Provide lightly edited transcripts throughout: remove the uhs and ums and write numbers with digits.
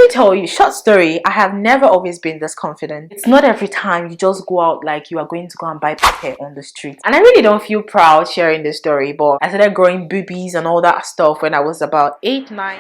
me tell you, short story, I have never always been this confident. It's not every time you just go out like you are going to go and buy pepper on the street. And I really don't feel proud sharing this story, but I started growing boobies and all that stuff when I was about 8, 9.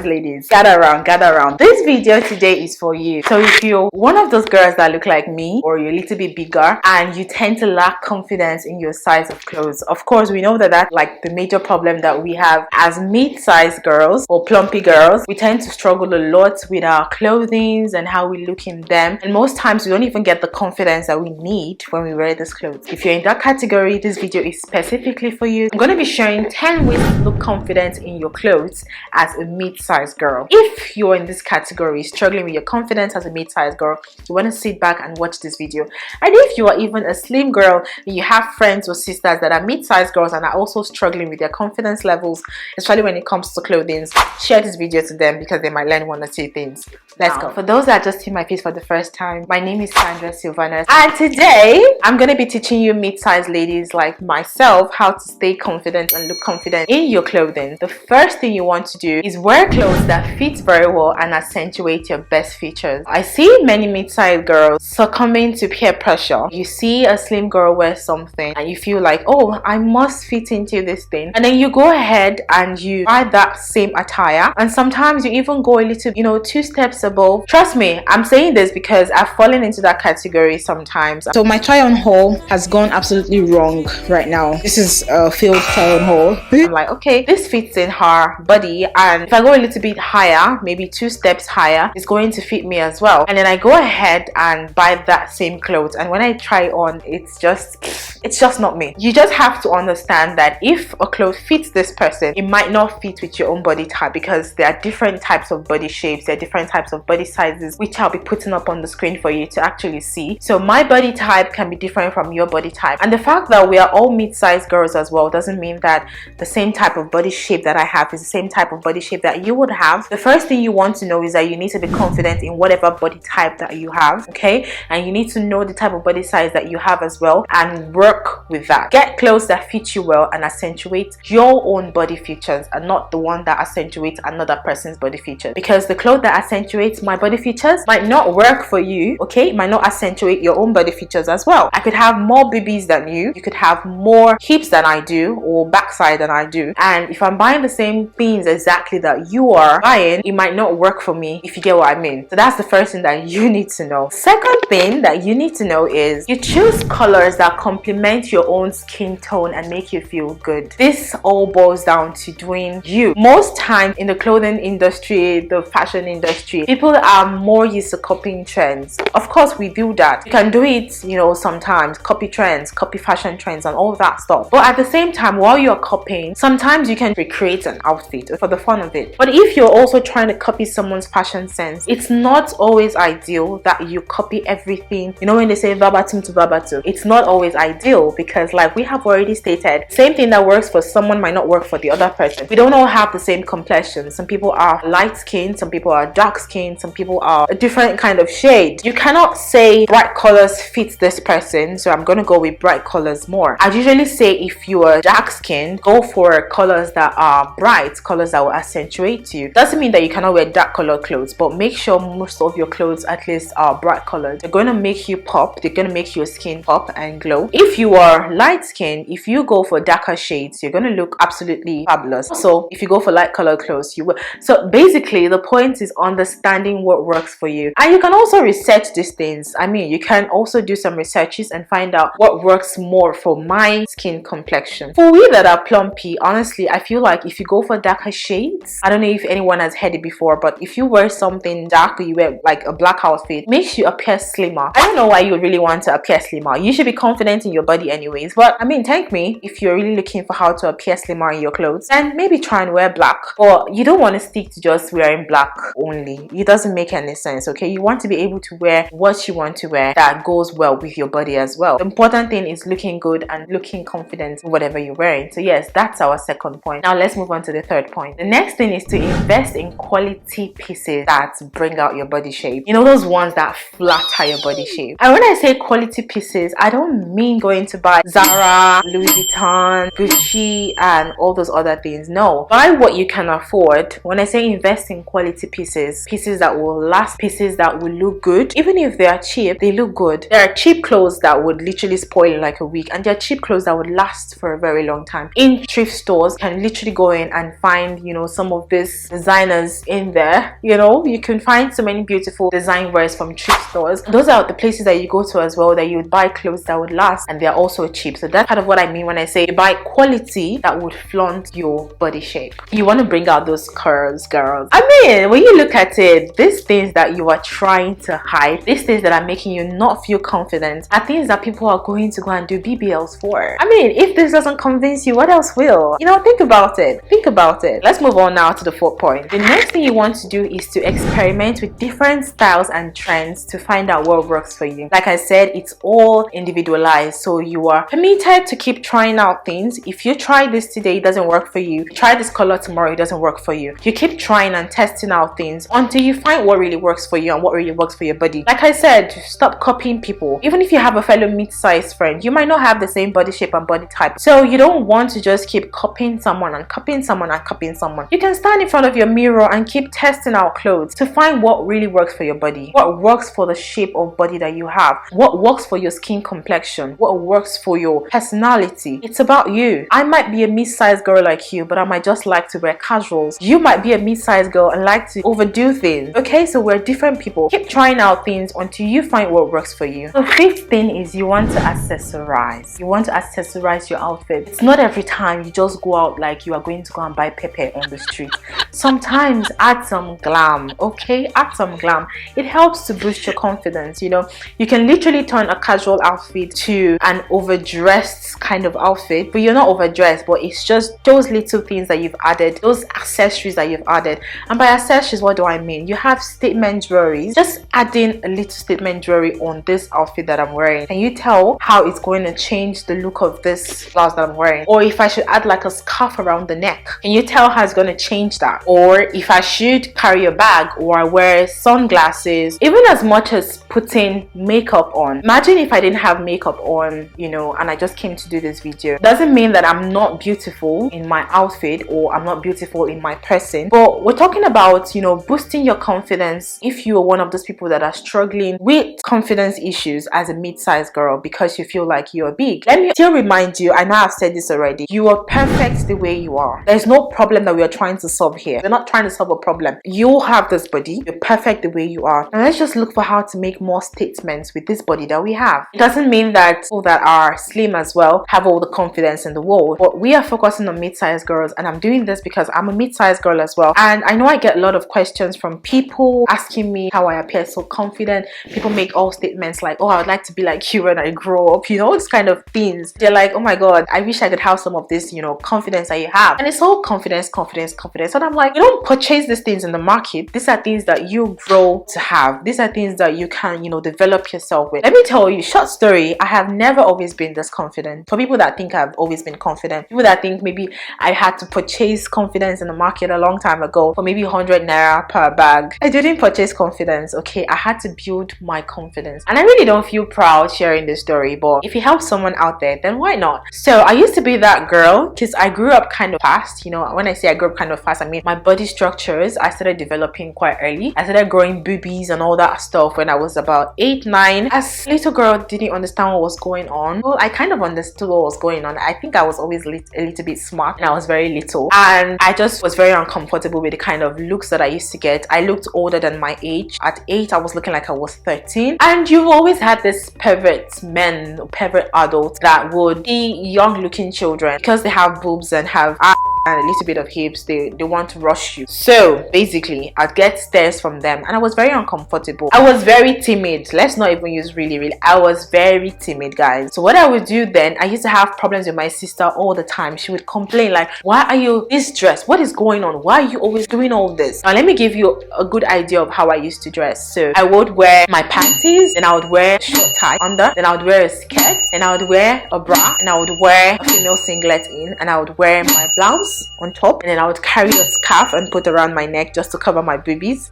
Ladies, gather around. This video today is for you. So if you're one of those girls that look like me, or you're a little bit bigger and you tend to lack confidence in your size of clothes, of course we know that that's like the major problem that we have as mid-sized girls or plumpy girls. We tend to struggle a lot with our clothing and how we look in them, and most times we don't even get the confidence that we need when we wear these clothes. If you're in that category, this video is specifically for you. I'm going to be sharing 10 ways to look confident in your clothes as a mid-sized girl. If you're in this category, struggling with your confidence as a mid-sized girl, you want to sit back and watch this video. And if you are even a slim girl and you have friends or sisters that are mid-sized girls and are also struggling with their confidence levels, especially when it comes to clothing, share this video to them because they might learn one or two things. Let's go. For those that just see my face for the first time, my name is Sandra Silvana, and today I'm going to be teaching you mid-sized ladies like myself how to stay confident and look confident in your clothing. The first thing you want to do is wear clothes that fit very well and accentuate your best features. I see many mid-sized girls succumbing to peer pressure. You see a slim girl wear something and you feel like, oh, I must fit into this thing, and then you go ahead and you buy that same attire, and sometimes you even go a little, 2 steps above. Trust me, I'm saying this because I've fallen into that category sometimes. So my try on haul has gone absolutely wrong right now. This is a failed try on haul. I'm like, okay, this fits in her body, and if I go a little bit higher, maybe 2 steps higher, it's going to fit me as well. And then I go ahead and buy that same clothes, and when I try on, it's just not me. You just have to understand that if a clothes fits this person, it might not fit with your own body type, because there are different types of body shapes, there are different types of body sizes, which I'll be putting up on the screen for you to actually see. So my body type can be different from your body type, and the fact that we are all mid-sized girls as well doesn't mean that the same type of body shape that I have is the same type of body shape that you would have. The first thing you want to know is that you need to be confident in whatever body type that you have, okay? And you need to know the type of body size that you have as well and work with that. Get clothes that fit you well and accentuate your own body features and not the one that accentuates another person's body features, because the clothes that accentuates my body features might not work for you, okay? It might not accentuate your own body features as well. I could have more boobies than you could have more hips than I do, or backside than I do, and if I'm buying the same things exactly that you are buying, it might not work for me, if you get what I mean. So that's the first thing that you need to know. Second thing that you need to know is you choose colors that complement your own skin tone and make you feel good. This all boils down to doing you. Most times in the clothing industry, the fashion industry, people are more used to copying trends. Of course we do that. You can do it, sometimes copy trends, copy fashion trends and all that stuff, but at the same time, while you're copying, sometimes you can recreate an outfit for the fun of it. But if you're also trying to copy someone's fashion sense, it's not always ideal that you copy everything. When they say verbatim to verbatim, it's not always ideal, because like we have already stated, same thing that works for someone might not work for the other person. We don't all have the same complexion. Some people are light skinned, some people are dark skinned, some people are a different kind of shade. You cannot say bright colors fit this person, so I'm gonna go with bright colors more. I usually say if you are dark skinned, go for colors that are bright, colors that will accentuate you. Doesn't mean that you cannot wear dark colored clothes, but make sure most of your clothes at least are bright colored. They're going to make you pop, they're going to make your skin pop and glow. If you are light skinned, if you go for darker shades, you're going to look absolutely fabulous. So if you go for light colored clothes, you will. So basically the point is understanding what works for you, and you can also research these things. You can also do some researches and find out what works more for my skin complexion. For we that are plumpy, honestly, I feel like if you go for darker shades, I don't know if anyone has heard it before, but if you wear something dark, or you wear like a black outfit, makes you appear slimmer. I don't know why you really want to appear slimmer. You should be confident in your body anyways, but thank me, if you're really looking for how to appear slimmer in your clothes, then maybe try and wear black. But you don't want to stick to just wearing black only. It doesn't make any sense, okay? You want to be able to wear what you want to wear that goes well with your body as well. The important thing is looking good and looking confident in whatever you're wearing. So yes, that's our second point. Now let's move on to the third point. The next thing is to invest in quality pieces that bring out your body shape. You know, those ones that flatter your body shape. And when I say quality pieces, I don't mean going to buy Zara, Louis Vuitton, Gucci, and all those other things. No, buy what you can afford. When I say invest in quality pieces, pieces that will last, pieces that will look good. Even if they are cheap, they look good. There are cheap clothes that would literally spoil in like a week, and there are cheap clothes that would last for a very long time. In thrift stores, you can literally go in and find, you know, some of these designers in there. You know, you can find so many beautiful design wears from thrift stores. Those are the places that you go to as well, that you would buy clothes that would last, and they're also cheap. So that's kind of what I mean when I say buy quality that would flaunt your body shape. You want to bring out those curves, girls. I mean, when you look at it, these things that you are trying to hide, these things that are making you not feel confident, are things that people are going to go and do BBLs for. I mean, if this doesn't convince you, what else will? You know, think about it. Think about it. Let's move on now to the fourth point. The next thing you want to do is to experiment with different styles and trends to find out what works for you. Like I said, it's all individualized, so you are permitted to keep trying out things. If you try this today, it doesn't work for you. Try this color tomorrow, it doesn't work for you. You keep trying and testing out things until you find what really works for you and what really works for your body. Like I said, stop copying people. Even if you have a fellow mid-sized friend, you might not have the same body shape and body type, so you don't want to just keep copying someone and copying someone and copying someone. You can stand in front of your mirror and keep testing out clothes to find what really works for your body, what works for the shape of body that you have, what works for your skin complexion, what works for your personality. It's about you. I might be a mid-sized girl like you, but I might just like to wear casuals. You might be a mid-sized girl and like to overdo things. Okay, so we're different people. Keep trying out things until you find what works for you. The fifth thing is you want to accessorize. You want to accessorize your outfit. It's not every time you just go out like you are going to go and buy pepper on the street. Sometimes add some glam. Okay, add some glam. It helps to boost your confidence. You know, you can literally turn a casual outfit to an overdressed kind of outfit, but you're not overdressed, but it's just those little things that you've added, those accessories that you've added. And by accessories, what do I mean? You have statement jewelry. Just adding a little statement jewelry on this outfit that I'm wearing. Can you tell how it's going to change the look of this blouse that I'm wearing? Or if I should add like a scarf around the neck, can you tell how it's going to change that? Or if I should carry a bag or I wear sunglasses, even as much as putting makeup on. Imagine if I didn't have makeup on, you know, and I just came to do this video. Doesn't mean that I'm not beautiful in my outfit or I'm not beautiful in my person, but we're talking about, you know, boosting your confidence if you are one of those people that are struggling with confidence issues as a mid-sized girl because you feel like you're big. Let me still remind you, I know I've said this already, you are perfect the way you are. There's no problem that we are trying to solve here. We're not trying to solve a problem. You have this body, you're perfect the way you are, and let's just look for how to make more statements with this body that we have. It doesn't mean that people that are slim as well have all the confidence in the world, but we are focusing on mid-sized girls, and I'm doing this because I'm a mid-sized girl as well, and I know I get a lot of questions from people asking me how I appear so confident. People make all statements like, oh, I would like to be like you when I grow up, you know, these kind of things. They're like, oh my god, I wish I could have some of this, you know, confidence that you have. And it's all confidence, confidence, confidence. And I'm like, you don't purchase these things in the market. These are things that you grow to have. These are things that you can, you know, develop yourself with. Let me tell you, short story, I have never always been this confident. For people that think I've always been confident, people that think maybe I had to purchase confidence in the market a long time ago for maybe 100 naira per bag. I didn't purchase confidence, okay? I had to build my confidence. And I really don't feel proud sharing this story, but if it helps someone out there, then why not? So I used to be that girl because I grew up kind of fast. You know, when I say I grew up kind of fast, I mean my body structures, I started developing quite early. I started growing boobies and all that stuff when I was about 8, 9. As a little girl, didn't understand what was going on. Well, I kind of understood what was going on. I think I was always a little bit smart and I was very little, and I just was very uncomfortable with the kind of looks that I used to get. I looked older than my age. At 8, I was looking like I was 13. And you've always had this pervert men, pervert adults that would see young looking children because they have boobs and have and a little bit of hips, they want to rush you. So basically I'd get stares from them and I was very uncomfortable. I was very timid. Let's not even use really. I was very timid, guys. So what I would do then, I used to have problems with my sister all the time. She would complain like, why are you this dressed? What is going on? Why are you always doing all this? Now let me give you a good idea of how I used to dress. So I would wear my panties, then I would wear short tie under, then I would wear a skirt, singlet, and I would wear a bra, and I would wear a female singlet in, and I would wear my blouse on top, and then I would carry a scarf and put around my neck just to cover my boobies.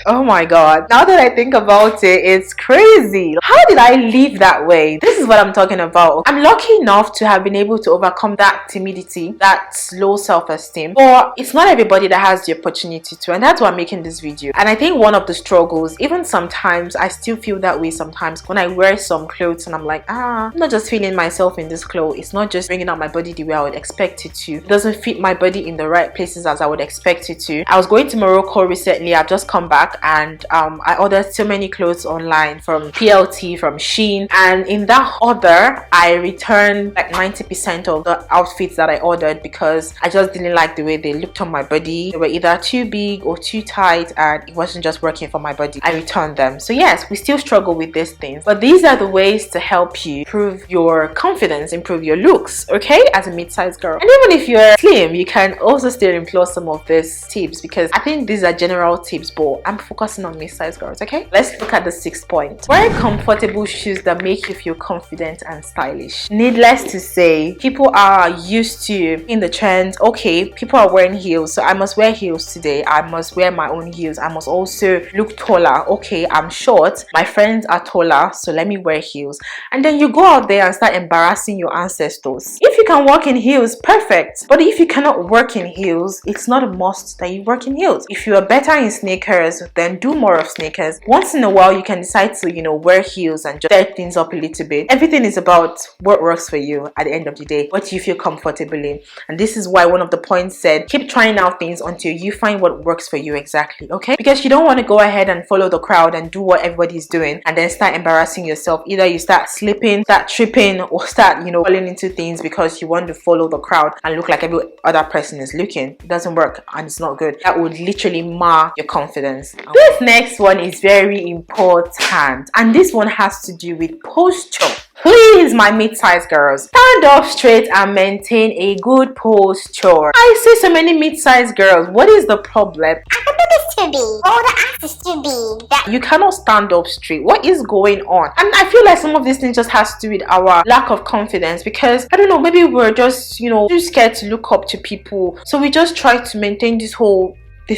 Oh my god, now that I think about it, it's crazy. How did I live that way? This is what I'm talking about. I'm lucky enough to have been able to overcome that timidity, that low self-esteem, but it's not everybody that has the opportunity to, and that's why I'm making this video. And I think one of the struggles, even sometimes I still feel that way sometimes when I wear some clothes and I'm like, I'm not just feeling myself in this clothes. It's not just bringing out my body the way I would expect it to. It doesn't fit my body in the right places as I would expect it to. I was going to Morocco recently. I've just come back, and I ordered so many clothes online from PLT, from Shein, and in that order I returned like 90% of the outfits that I ordered because I just didn't like the way they looked on my body. They were either too big or too tight, and it wasn't just working for my body. I returned them. So yes, we still struggle with these things, but these are the ways to help you improve your confidence, improve your looks, okay, as a mid-sized girl. And even if you're slim, you can also still employ some of these tips, because I think these are general tips, but I'm focusing on mid-sized girls. Okay, let's look at the 6th point. Wear comfortable shoes that make you feel confident and stylish. Needless to say, people are used to in the trend. Okay, people are wearing heels, so I must wear heels today. I must wear my own heels. I must also look taller. Okay, I'm short, my friends are taller, so let me wear heels. And then you go out there and start embarrassing your ancestors. If you can walk in heels, perfect, but if you cannot work in heels, it's not a must that you work in heels. If you are better in sneakers, then do more of sneakers. Once in a while you can decide to, you know, wear heels and just set things up a little bit. Everything is about what works for you at the end of the day, what you feel comfortable in. And this is why one of the points said, keep trying out things until you find what works for you exactly. Okay, because you don't want to go ahead and follow the crowd and do what everybody's doing and then start embarrassing yourself. Either you start slipping, start tripping, or start, you know, falling into things because you want to follow the crowd and look like every other person is looking. It doesn't work, and it's not good. That would literally mar your confidence. This next one is very important, and this one has to do with posture. Please, my mid-sized girls, stand up straight and maintain a good posture. I see so many mid-sized girls. What is the problem? Is too big, or the ass is too big. You cannot stand up straight. What is going on? And I feel like some of these things just has to do with our lack of confidence, because I don't know, maybe we're just, you know, too scared to look up to people, so we just try to maintain this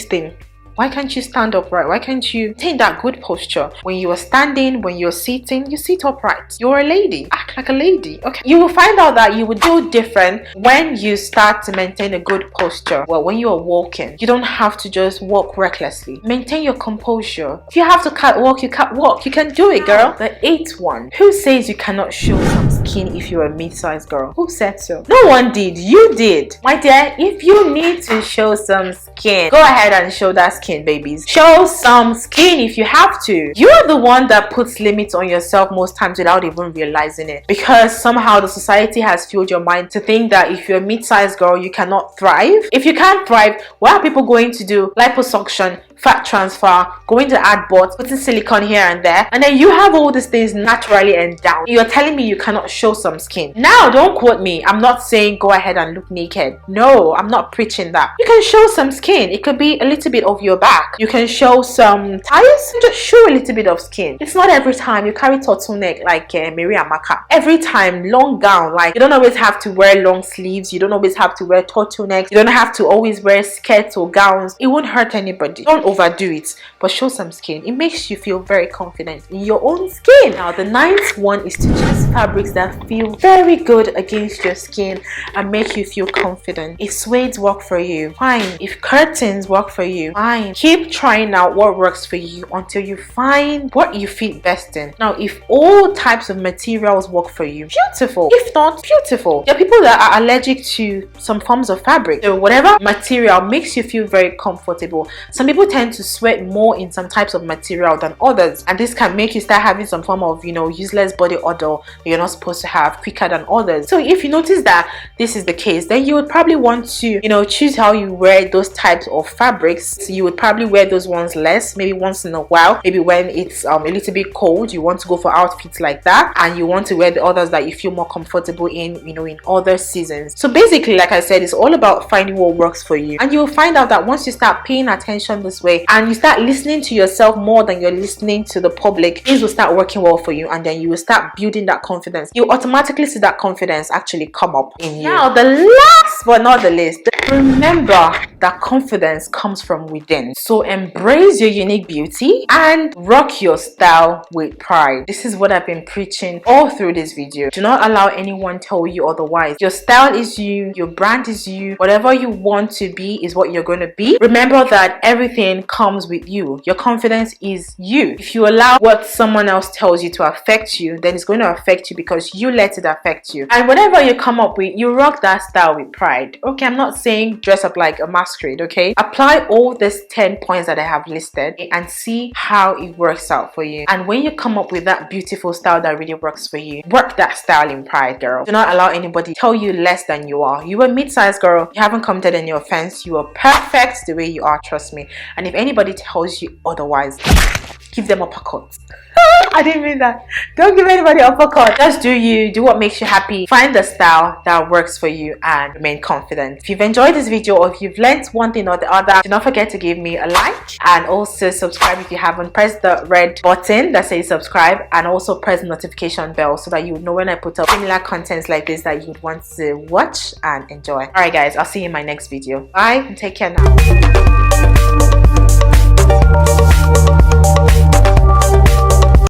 thing. Why can't you stand upright? Why can't you take that good posture? When you are standing, when you're sitting, you sit upright. You're a lady. Act like a lady. Okay. You will find out that you would do different when you start to maintain a good posture. Well, when you are walking, you don't have to just walk recklessly. Maintain your composure. If you have to catwalk, you catwalk. You can do it, girl. The 8th one. Who says you cannot show some skin if you're a mid-sized girl? Who said so? No one did. You did. My dear, if you need to show some skin, go ahead and show that skin, babies. Show some skin if you have to. You are the one that puts limits on yourself most times without even realizing it, because somehow the society has filled your mind to think that if you're a mid-sized girl, you cannot thrive. If you can't thrive, what are people going to do? Liposuction, fat transfer, going to add butt, putting silicone here and there, and then you have all these things naturally endowed. You're telling me you cannot show some skin. Now, don't quote me. I'm not saying go ahead and look naked. No, I'm not preaching that. You can show some skin. It could be a little bit of your back. You can show some thighs. Just show a little bit of skin. It's not every time you carry turtleneck like Mary Amaka. Every time long gown. Like, you don't always have to wear long sleeves. You don't always have to wear turtlenecks. You don't have to always wear skirts or gowns. It won't hurt anybody. Don't overdo it, but show some skin. It makes you feel very confident in your own skin. Now, the 9th one is to choose fabrics that feel very good against your skin and make you feel confident. If suede work for you, fine. If curtains work for you, fine. Keep trying out what works for you until you find what you fit best in. Now, if all types of materials work for you, beautiful. If not, beautiful. There are people that are allergic to some forms of fabric, so whatever material makes you feel very comfortable. Some people tend to sweat more in some types of material than others, and this can make you start having some form of, you know, useless body odor you're not supposed to have quicker than others. So if you notice that this is the case, then you would probably want to, you know, choose how you wear those types of fabrics. So you would probably wear those ones less, maybe once in a while, maybe when it's a little bit cold, you want to go for outfits like that, and you want to wear the others that you feel more comfortable in, you know, in other seasons. So basically, like I said, it's all about finding what works for you, and you'll find out that once you start paying attention this this way, and you start listening to yourself more than you're listening to the public, things will start working well for you, and then you will start building that confidence. You automatically see that confidence actually come up in you. Now, the last but not the least, remember that confidence comes from within. So embrace your unique beauty and rock your style with pride. This is what I've been preaching all through this video. Do not allow anyone tell you otherwise. Your style is you, your brand is you. Whatever you want to be is what you're going to be. Remember that everything comes with you. Your confidence is you. If you allow what someone else tells you to affect you, then it's going to affect you because you let it affect you. And whatever you come up with, you rock that style with pride. Okay, I'm not saying dress up like a masquerade, okay? Apply all these 10 points that I have listed and see how it works out for you. And when you come up with that beautiful style that really works for you, work that style in pride, girl. Do not allow anybody to tell you less than you are. You are mid-sized, girl. You haven't committed any offense. You are perfect the way you are, trust me. And if anybody tells you otherwise, give them uppercuts. I didn't mean that. Don't give anybody an uppercut. Just do you. Do what makes you happy. Find the style that works for you and remain confident. If you've enjoyed this video or if you've learned one thing or the other, do not forget to give me a like and also subscribe if you haven't. Press the red button that says subscribe and also press the notification bell so that you would know when I put up similar contents like this that you'd want to watch and enjoy. Alright guys, I'll see you in my next video. Bye and take care now.